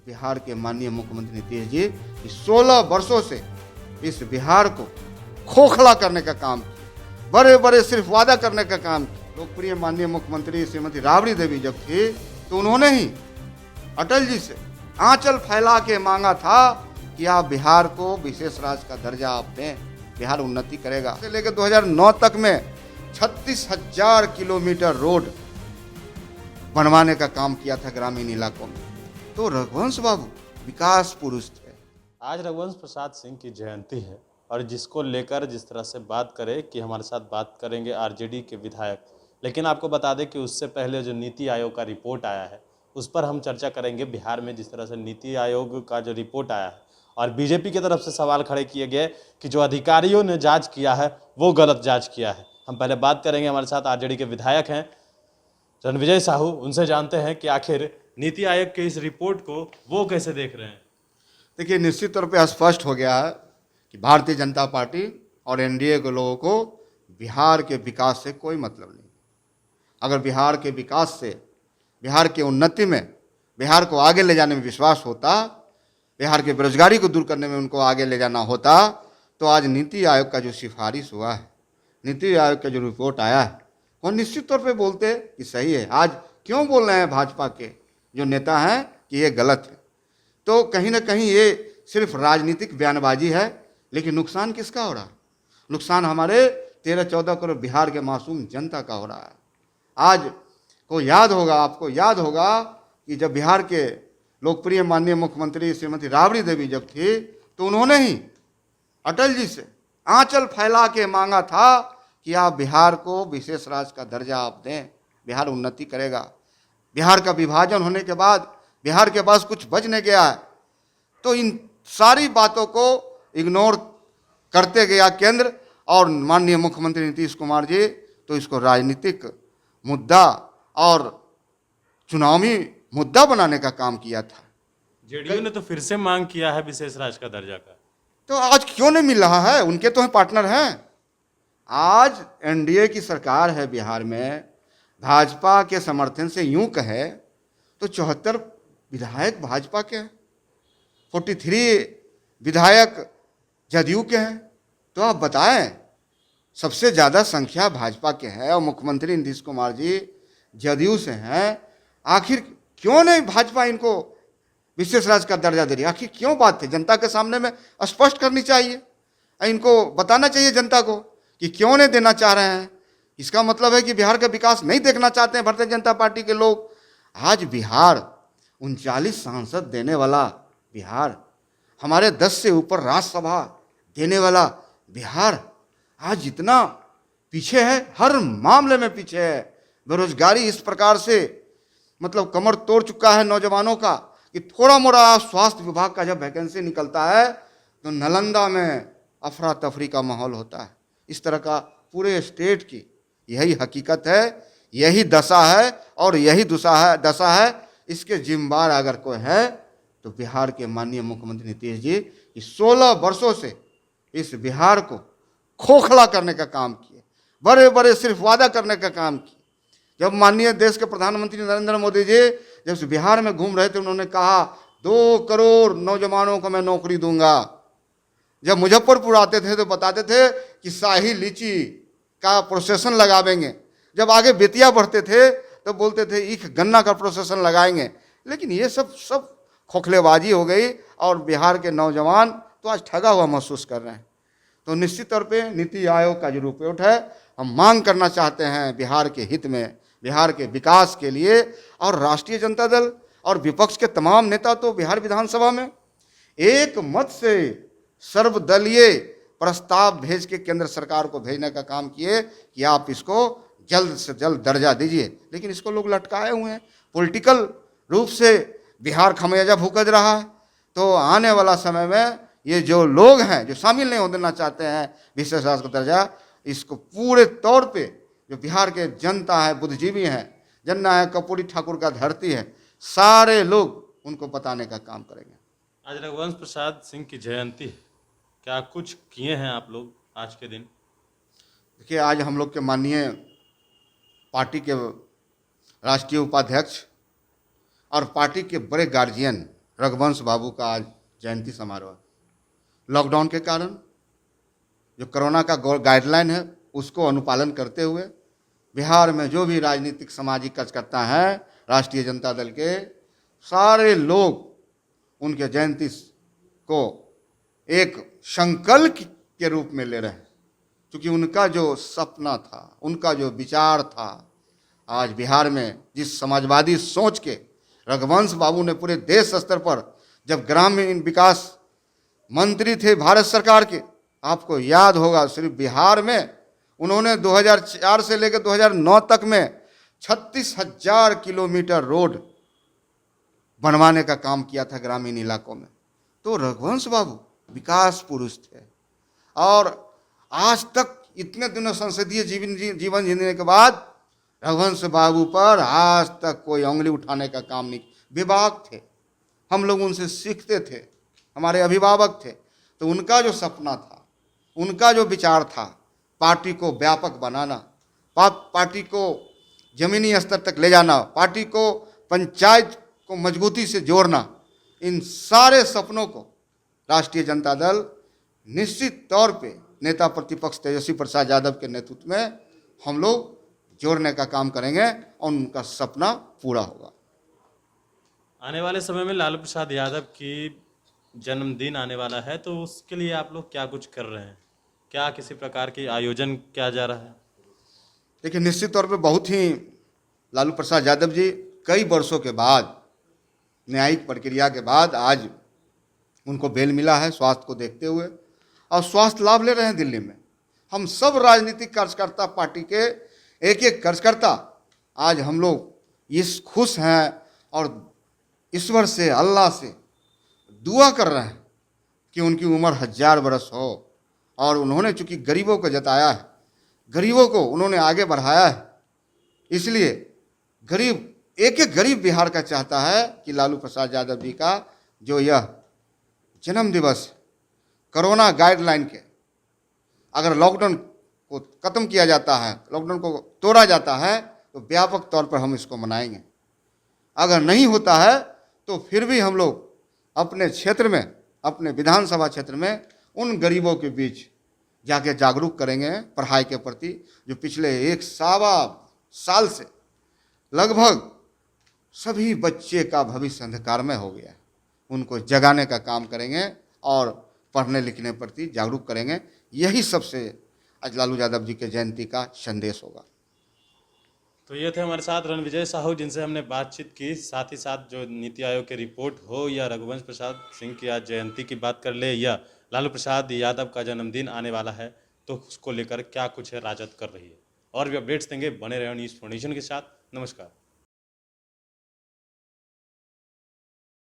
बिहार के माननीय मुख्यमंत्री नीतीश जी कि 16 वर्षों से इस बिहार को खोखला करने का काम किया, बड़े बड़े सिर्फ वादा करने का काम किया। लोकप्रिय माननीय मुख्यमंत्री श्रीमती राबड़ी देवी जब थी तो उन्होंने ही अटल जी से आंचल फैला के मांगा था कि आप बिहार को विशेष राज्य का दर्जा आप दें, बिहार उन्नति करेगा। से लेकर 2009 तक में 36,000 किलोमीटर रोड बनवाने का काम किया था ग्रामीण इलाकों में। तो रघुवंश बाबू विकास पुरुष थे। आज रघुवंश प्रसाद सिंह की जयंती है और जिसको लेकर जिस तरह से बात करें कि हमारे साथ बात करेंगे आरजेडी के विधायक, लेकिन आपको बता दें कि उससे पहले जो नीति आयोग का रिपोर्ट आया है उस पर हम चर्चा करेंगे। बिहार में जिस तरह से नीति आयोग का जो रिपोर्ट आया है और बीजेपी की तरफ से सवाल खड़े किए गए कि जो अधिकारियों ने जांच किया है वो गलत जांच किया है। हम पहले बात करेंगे, हमारे साथ आरजेडी के विधायक हैं रणविजय साहू, उनसे जानते हैं कि आखिर नीति आयोग के इस रिपोर्ट को वो कैसे देख रहे हैं। देखिए, निश्चित तौर पे स्पष्ट हो गया है कि भारतीय जनता पार्टी और एनडीए के लोगों को बिहार के विकास से कोई मतलब नहीं। अगर बिहार के विकास से, बिहार की उन्नति में, बिहार को आगे ले जाने में विश्वास होता, बिहार की बेरोजगारी को दूर करने में उनको आगे ले जाना होता, तो आज नीति आयोग का जो सिफारिश हुआ है, नीति आयोग का जो रिपोर्ट आया है, वो निश्चित तौर पे बोलते कि सही है। आज क्यों बोल रहे हैं भाजपा के जो नेता हैं कि ये गलत है? तो कहीं ना कहीं ये सिर्फ राजनीतिक बयानबाजी है, लेकिन नुकसान किसका हो रहा है? नुकसान हमारे 13-14 करोड़ बिहार के मासूम जनता का हो रहा है। आज को याद होगा, आपको याद होगा कि जब बिहार के लोकप्रिय माननीय मुख्यमंत्री श्रीमती राबड़ी देवी जब थी तो उन्होंने ही अटल जी से आंचल फैला के मांगा था कि आप बिहार को विशेष राज्य का दर्जा आप दें, बिहार उन्नति करेगा। बिहार का विभाजन होने के बाद बिहार के पास कुछ बच नहीं गया है। तो इन सारी बातों को इग्नोर करते गया केंद्र और माननीय मुख्यमंत्री नीतीश कुमार जी, तो इसको राजनीतिक मुद्दा और चुनावी मुद्दा बनाने का काम किया था। जेडीयू ने तो फिर से मांग किया है विशेष राज्य का दर्जा का, तो आज क्यों नहीं मिल रहा है? उनके तो पार्टनर हैं। आज एनडीए की सरकार है बिहार में, भाजपा के समर्थन से यूं कहे तो 74 विधायक भाजपा के हैं, 43 विधायक जदयू के हैं। तो आप बताएं, सबसे ज़्यादा संख्या भाजपा के है और मुख्यमंत्री नीतीश कुमार जी जदयू से हैं। आखिर क्यों नहीं भाजपा इनको विशेष राज्य का दर्जा दे रही? आखिर क्यों बात है? जनता के सामने में स्पष्ट करनी चाहिए, इनको बताना चाहिए जनता को कि क्यों नहीं देना चाह रहे हैं। इसका मतलब है कि बिहार का विकास नहीं देखना चाहते हैं भारतीय जनता पार्टी के लोग। आज बिहार 39 सांसद देने वाला बिहार, हमारे 10 से ऊपर राज्यसभा देने वाला बिहार आज इतना पीछे है, हर मामले में पीछे है। बेरोजगारी इस प्रकार से मतलब कमर तोड़ चुका है नौजवानों का कि थोड़ा मोड़ा स्वास्थ्य विभाग का जब वैकेंसी निकलता है तो नालंदा में अफरा तफरी का माहौल होता है। इस तरह का पूरे स्टेट की यही हकीकत है, यही दशा है और यही दशा है। इसके जिम्मेदार अगर कोई है तो बिहार के माननीय मुख्यमंत्री नीतीश जी कि 16 वर्षों से इस बिहार को खोखला करने का काम किए, बड़े बड़े सिर्फ वादा करने का काम किए। जब माननीय देश के प्रधानमंत्री नरेंद्र मोदी जी जब बिहार में घूम रहे थे, उन्होंने कहा 2 करोड़ नौजवानों को मैं नौकरी दूंगा। जब मुजफ्फरपुर आते थे तो बताते थे कि शाही लीची का प्रोसेसन लगावेंगे। जब आगे बेतिया बढ़ते थे तो बोलते थे ईख गन्ना का प्रोसेसन लगाएंगे। लेकिन ये सब खोखलेबाजी हो गई और बिहार के नौजवान तो आज ठगा हुआ महसूस कर रहे हैं। तो निश्चित तौर पे नीति आयोग का जो रिपोर्ट है, हम मांग करना चाहते हैं बिहार के हित में, बिहार के विकास के लिए। और राष्ट्रीय जनता दल और विपक्ष के तमाम नेता तो बिहार विधानसभा में एक मत से सर्वदलीय प्रस्ताव भेज के केंद्र सरकार को भेजने का काम किए कि आप इसको जल्द से जल्द दर्जा दीजिए। लेकिन इसको लोग लटकाए हुए हैं, पॉलिटिकल रूप से बिहार खमियाजा भुगत रहा है। तो आने वाला समय में ये जो लोग हैं जो शामिल नहीं होना चाहते हैं विशेष राज्य का दर्जा, इसको पूरे तौर पे जो बिहार के जनता है, बुद्धिजीवी हैं, जनना है, कर्पूरी ठाकुर का धरती है, सारे लोग उनको बताने का काम करेंगे। आज रघुवंश प्रसाद सिंह की जयंती है, क्या कुछ किए हैं आप लोग आज के दिन? देखिए, आज हम लोग के माननीय पार्टी के राष्ट्रीय उपाध्यक्ष और पार्टी के बड़े गार्जियन रघुवंश बाबू का आज जयंती समारोह। लॉकडाउन के कारण जो कोरोना का गाइडलाइन है उसको अनुपालन करते हुए बिहार में जो भी राजनीतिक सामाजिक कार्यकर्ता हैं राष्ट्रीय जनता दल के, सारे लोग उनके जयंती को एक संकल्प के रूप में ले रहे हैं, क्योंकि उनका जो सपना था, उनका जो विचार था, आज बिहार में जिस समाजवादी सोच के रघुवंश बाबू ने पूरे देश स्तर पर जब ग्रामीण विकास मंत्री थे भारत सरकार के, आपको याद होगा सिर्फ बिहार में उन्होंने 2004 से लेकर 2009 तक में 36,000 किलोमीटर रोड बनवाने का काम किया था ग्रामीण इलाकों में। तो रघुवंश बाबू विकास पुरुष थे और आज तक इतने दिनों संसदीय जीवन जीने के बाद रघुवंश बाबू पर आज तक कोई उंगली उठाने का काम नहीं। विभाग थे, हम लोग उनसे सीखते थे, हमारे अभिभावक थे। तो उनका जो सपना था, उनका जो विचार था, पार्टी को व्यापक बनाना, पार्टी को जमीनी स्तर तक ले जाना, पार्टी को पंचायत को मजबूती से जोड़ना, इन सारे सपनों को राष्ट्रीय जनता दल निश्चित तौर पे नेता प्रतिपक्ष तेजस्वी प्रसाद यादव के नेतृत्व में हम लोग जोड़ने का काम करेंगे और उनका सपना पूरा होगा। आने वाले समय में लालू प्रसाद यादव की जन्मदिन आने वाला है, तो उसके लिए आप लोग क्या कुछ कर रहे हैं? क्या किसी प्रकार की आयोजन किया जा रहा है? देखिए, निश्चित तौर पे बहुत ही लालू प्रसाद यादव जी कई वर्षों के बाद, न्यायिक प्रक्रिया के बाद आज उनको बेल मिला है स्वास्थ्य को देखते हुए, और स्वास्थ्य लाभ ले रहे हैं दिल्ली में। हम सब राजनीतिक कार्यकर्ता, पार्टी के एक एक कार्यकर्ता आज हम लोग इस खुश हैं और ईश्वर से, अल्लाह से दुआ कर रहे हैं कि उनकी उम्र 1000 बरस हो। और उन्होंने चूंकि गरीबों को जताया है, गरीबों को उन्होंने आगे बढ़ाया है, इसलिए गरीब, एक एक गरीब बिहार का चाहता है कि लालू प्रसाद यादव जी का जो यह जन्म दिवस कोरोना गाइडलाइन के, अगर लॉकडाउन को ख़त्म किया जाता है, लॉकडाउन को तोड़ा जाता है, तो व्यापक तौर पर हम इसको मनाएंगे। अगर नहीं होता है तो फिर भी हम लोग अपने क्षेत्र में, अपने विधानसभा क्षेत्र में उन गरीबों के बीच जाके जागरूक करेंगे पढ़ाई के प्रति, जो पिछले 1.25 साल से लगभग सभी बच्चे का भविष्य अंधकार में हो गया है। उनको जगाने का काम करेंगे और पढ़ने लिखने प्रति जागरूक करेंगे। यही सबसे आज लालू यादव जी के जयंती का संदेश होगा। तो ये थे हमारे साथ रणविजय साहू, जिनसे हमने बातचीत की। साथ ही साथ जो नीति आयोग की रिपोर्ट हो, या रघुवंश प्रसाद सिंह की आज जयंती की बात कर ले, या लालू प्रसाद यादव का जन्मदिन आने वाला है, तो उसको लेकर क्या कुछ है राजद कर रही है। और भी अपडेट्स देंगे, बने रहे न्यूज़ फाउंडेशन के साथ। नमस्कार।